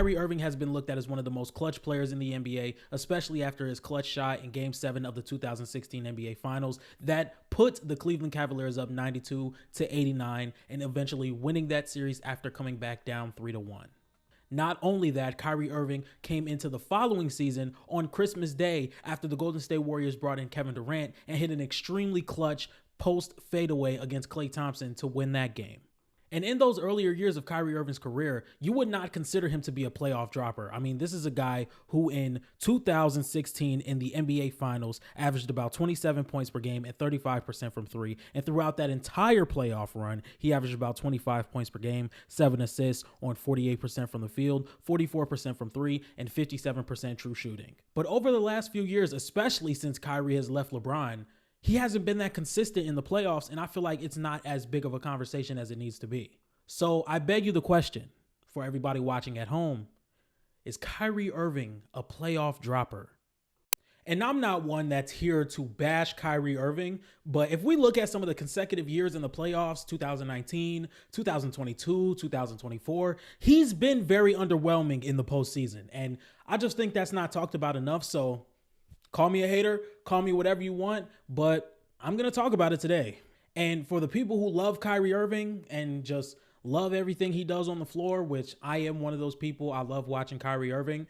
Kyrie Irving has been looked at as one of the most clutch players in the NBA, especially after his clutch shot in Game 7 of the 2016 NBA Finals that put the Cleveland Cavaliers up 92-89 and eventually winning that series after coming back down 3-1. Not only that, Kyrie Irving came into the following season on Christmas Day after the Golden State Warriors brought in Kevin Durant and hit an extremely clutch post fadeaway against Klay Thompson to win that game. And in those earlier years of Kyrie Irving's career, you would not consider him to be a playoff dropper. I mean, this is a guy who in 2016 in the NBA Finals averaged about 27 points per game and 35% from three. And throughout that entire playoff run, he averaged about 25 points per game, 7 assists on 48% from the field, 44% from three, and 57% true shooting. But over the last few years, especially since Kyrie has left LeBron, he hasn't been that consistent in the playoffs, and I feel like it's not as big of a conversation as it needs to be. So I beg you the question for everybody watching at home, is Kyrie Irving a playoff dropper? And I'm not one that's here to bash Kyrie Irving, but if we look at some of the consecutive years in the playoffs, 2019, 2022, 2024, he's been very underwhelming in the postseason. And I just think that's not talked about enough, so call me a hater, call me whatever you want, but I'm going to talk about it today. And for the people who love Kyrie Irving and just love everything he does on the floor, which I am one of those people, I love watching Kyrie Irving,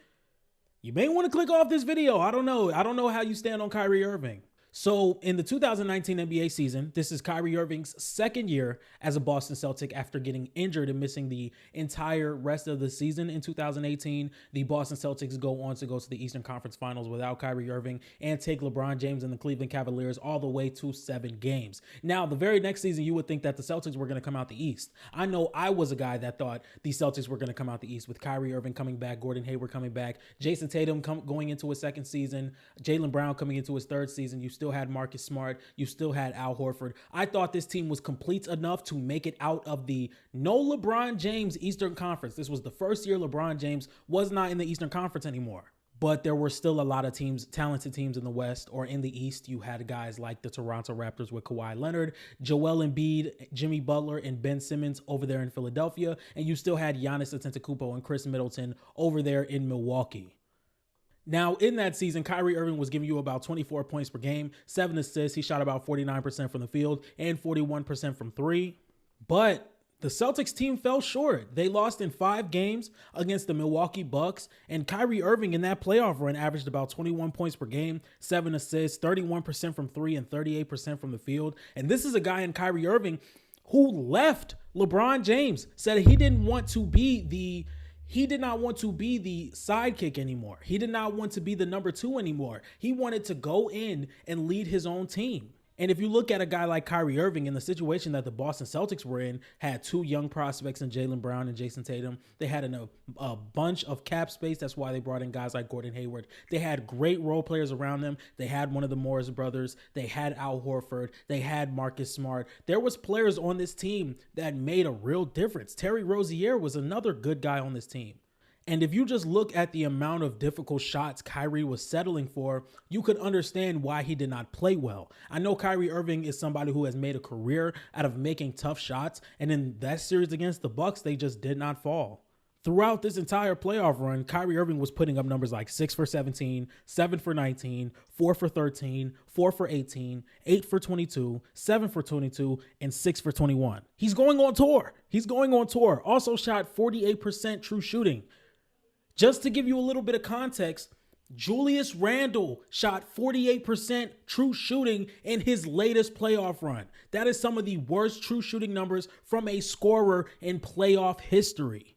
you may want to click off this video. I don't know how you stand on Kyrie Irving. So in the 2019 NBA season, this is Kyrie Irving's second year as a Boston Celtic after getting injured and missing the entire rest of the season in 2018. The Boston Celtics go on to go to the Eastern Conference Finals without Kyrie Irving and take LeBron James and the Cleveland Cavaliers all the way to 7 games. Now, the very next season, you would think that the Celtics were going to come out the East. I know I was a guy that thought the Celtics were going to come out the East with Kyrie Irving coming back, Gordon Hayward coming back, Jason Tatum going into his second season, Jaylen Brown coming into his third season. You still had Marcus Smart. You still had Al Horford. I thought this team was complete enough to make it out of the no LeBron James Eastern Conference. This was the first year LeBron James was not in the Eastern Conference anymore. But there were still a lot of teams, talented teams in the West or in the East. You had guys like the Toronto Raptors with Kawhi Leonard, Joel Embiid, Jimmy Butler, and Ben Simmons over there in Philadelphia. And you still had Giannis Antetokounmpo and Chris Middleton over there in Milwaukee. Now, in that season, Kyrie Irving was giving you about 24 points per game, 7 assists. He shot about 49% from the field and 41% from three. But the Celtics team fell short. They lost in 5 games against the Milwaukee Bucks, and Kyrie Irving in that playoff run averaged about 21 points per game, 7 assists, 31% from three, and 38% from the field. And this is a guy in Kyrie Irving who left LeBron James, said he did not want to be the sidekick anymore. He did not want to be the number 2 anymore. He wanted to go in and lead his own team. And if you look at a guy like Kyrie Irving in the situation that the Boston Celtics were in, had 2 young prospects in Jaylen Brown and Jason Tatum. They had a bunch of cap space. That's why they brought in guys like Gordon Hayward. They had great role players around them. They had one of the Morris brothers. They had Al Horford. They had Marcus Smart. There was players on this team that made a real difference. Terry Rozier was another good guy on this team. And if you just look at the amount of difficult shots Kyrie was settling for, you could understand why he did not play well. I know Kyrie Irving is somebody who has made a career out of making tough shots, and in that series against the Bucks, they just did not fall. Throughout this entire playoff run, Kyrie Irving was putting up numbers like 6 for 17, 7 for 19, 4 for 13, 4 for 18, 8 for 22, 7 for 22, and 6 for 21. He's going on tour. Also shot 48% true shooting. Just to give you a little bit of context, Julius Randle shot 48% true shooting in his latest playoff run. That is some of the worst true shooting numbers from a scorer in playoff history.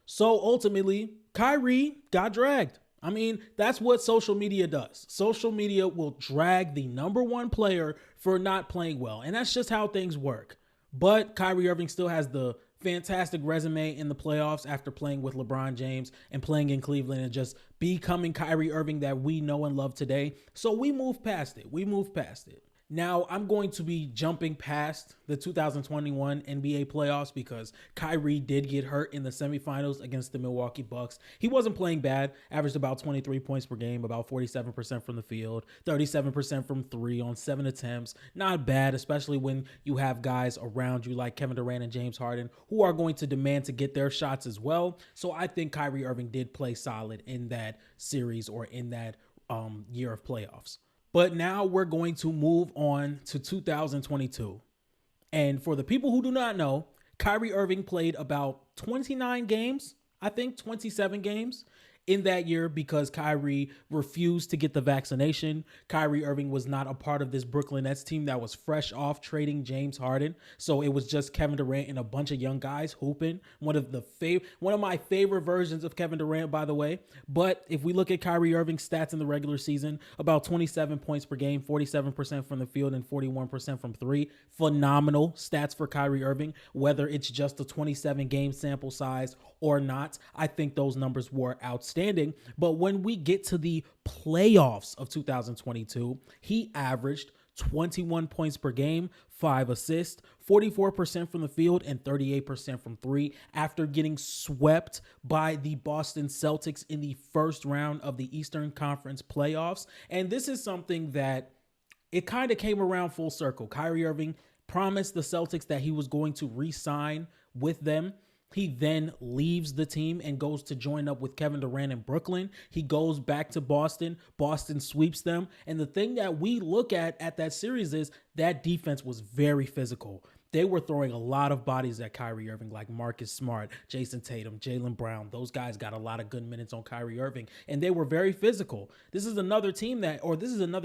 So ultimately, Kyrie got dragged. I mean, that's what social media does. Social media will drag the number 1 player for not playing well, and that's just how things work. But Kyrie Irving still has the fantastic resume in the playoffs after playing with LeBron James and playing in Cleveland and just becoming Kyrie Irving that we know and love today. So we move past it. Now, I'm going to be jumping past the 2021 NBA playoffs because Kyrie did get hurt in the semifinals against the Milwaukee Bucks. He wasn't playing bad, averaged about 23 points per game, about 47% from the field, 37% from three on 7 attempts. Not bad, especially when you have guys around you like Kevin Durant and James Harden who are going to demand to get their shots as well. So I think Kyrie Irving did play solid in that series or in that year of playoffs. But now we're going to move on to 2022. And for the people who do not know, Kyrie Irving played about 29 games, I think 27 games in that year because Kyrie refused to get the vaccination. Kyrie Irving was not a part of this Brooklyn Nets team that was fresh off trading James Harden. So it was just Kevin Durant and a bunch of young guys hooping. One of my favorite versions of Kevin Durant, by the way. But if we look at Kyrie Irving's stats in the regular season, about 27 points per game, 47% from the field and 41% from three. Phenomenal stats for Kyrie Irving, whether it's just a 27 game sample size or not. I think those numbers were outstanding. But when we get to the playoffs of 2022, he averaged 21 points per game, 5 assists, 44% from the field, and 38% from three after getting swept by the Boston Celtics in the first round of the Eastern Conference playoffs. And this is something that it kind of came around full circle. Kyrie Irving promised the Celtics that he was going to re-sign with them. He then leaves the team and goes to join up with Kevin Durant in Brooklyn. He goes back to Boston. Boston sweeps them. And the thing that we look at that series is that defense was very physical. They were throwing a lot of bodies at Kyrie Irving, like Marcus Smart, Jason Tatum, Jaylen Brown. Those guys got a lot of good minutes on Kyrie Irving, and they were very physical. This is another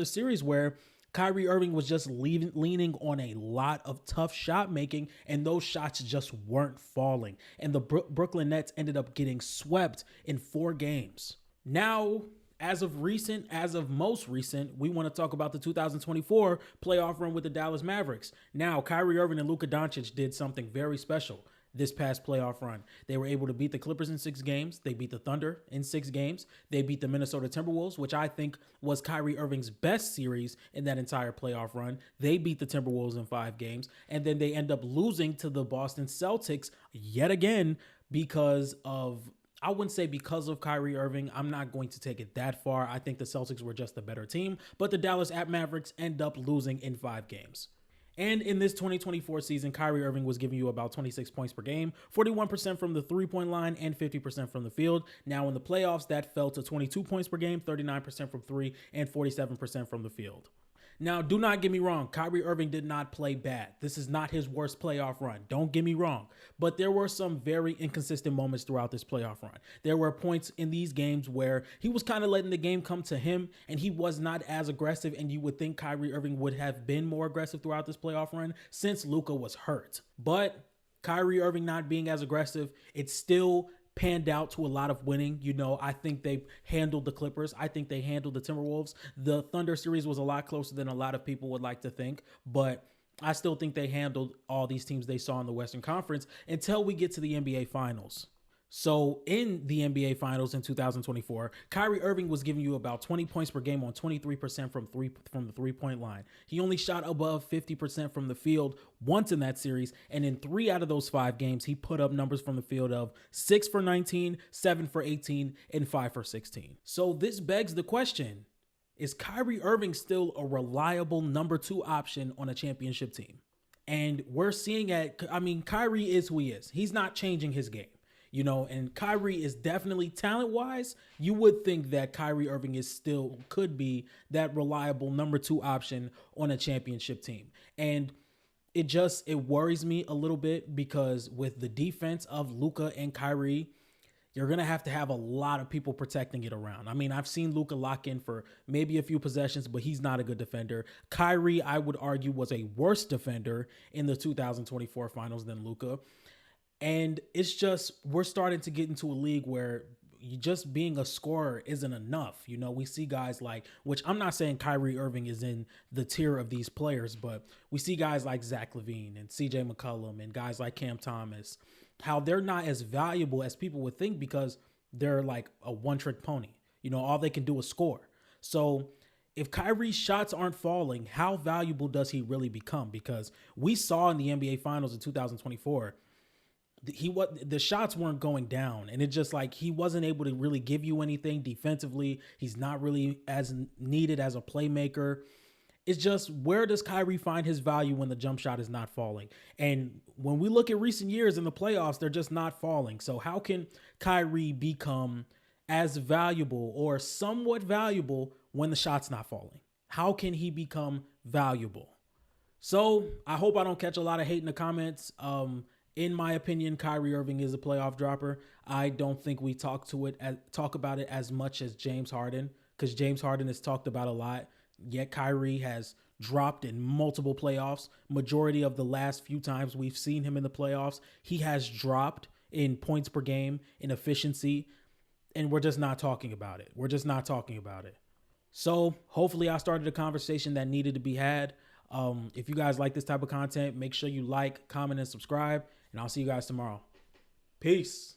series where Kyrie Irving was just leaning on a lot of tough shot making, and those shots just weren't falling. And the Brooklyn Nets ended up getting swept in 4 games. Now, as of most recent, we want to talk about the 2024 playoff run with the Dallas Mavericks. Now, Kyrie Irving and Luka Doncic did something very special this past playoff run. They were able to beat the Clippers in 6 games. They beat the Thunder in 6 games. They beat the Minnesota Timberwolves, which I think was Kyrie Irving's best series in that entire playoff run. They beat the Timberwolves in 5 games. And then they end up losing to the Boston Celtics yet again because of, I wouldn't say because of Kyrie Irving. I'm not going to take it that far. I think the Celtics were just a better team. But the Dallas Mavericks end up losing in 5 games. And in this 2024 season, Kyrie Irving was giving you about 26 points per game, 41% from the three-point line, and 50% from the field. Now in the playoffs, that fell to 22 points per game, 39% from three, and 47% from the field. Now, do not get me wrong. Kyrie Irving did not play bad. This is not his worst playoff run. Don't get me wrong. But there were some very inconsistent moments throughout this playoff run. There were points in these games where he was kind of letting the game come to him, and he was not as aggressive, and you would think Kyrie Irving would have been more aggressive throughout this playoff run since Luka was hurt. But Kyrie Irving not being as aggressive, it's still panned out to a lot of winning. You know, I think they handled the Clippers. I think they handled the Timberwolves. The Thunder series was a lot closer than a lot of people would like to think, but I still think they handled all these teams they saw in the Western Conference until we get to the NBA Finals. So in the NBA Finals in 2024, Kyrie Irving was giving you about 20 points per game on 23% from the three-point line. He only shot above 50% from the field once in that series, and in 3 out of those 5 games, he put up numbers from the field of 6 for 19, 7 for 18, and 5 for 16. So this begs the question, is Kyrie Irving still a reliable number 2 option on a championship team? And we're seeing Kyrie is who he is. He's not changing his game. You know, and Kyrie is definitely talent-wise. You would think that Kyrie Irving could be that reliable number 2 option on a championship team. And it worries me a little bit because with the defense of Luka and Kyrie, you're going to have a lot of people protecting it around. I mean, I've seen Luka lock in for maybe a few possessions, but he's not a good defender. Kyrie, I would argue, was a worse defender in the 2024 finals than Luka. And it's just, we're starting to get into a league where just being a scorer isn't enough. You know, we see guys like, which I'm not saying Kyrie Irving is in the tier of these players, but we see guys like Zach LaVine and CJ McCollum and guys like Cam Thomas, how they're not as valuable as people would think because they're like a one-trick pony. You know, all they can do is score. So if Kyrie's shots aren't falling, how valuable does he really become? Because we saw in the NBA Finals in 2024, the shots weren't going down, and it just like he wasn't able to really give you anything defensively. He's not really as needed as a playmaker. It's just, where does Kyrie find his value when the jump shot is not falling? And when we look at recent years in the playoffs, they're just not falling. So how can Kyrie become as valuable or somewhat valuable when the shot's not falling? How can he become valuable? So I hope I don't catch a lot of hate in the comments. In my opinion, Kyrie Irving is a playoff dropper. I don't think we talk about it as much as James Harden, because James Harden is talked about a lot. Yet Kyrie has dropped in multiple playoffs. Majority of the last few times we've seen him in the playoffs, he has dropped in points per game, in efficiency, and we're just not talking about it. We're just not talking about it. So hopefully I started a conversation that needed to be had. If you guys like this type of content, make sure you like, comment, and subscribe, and I'll see you guys tomorrow. Peace.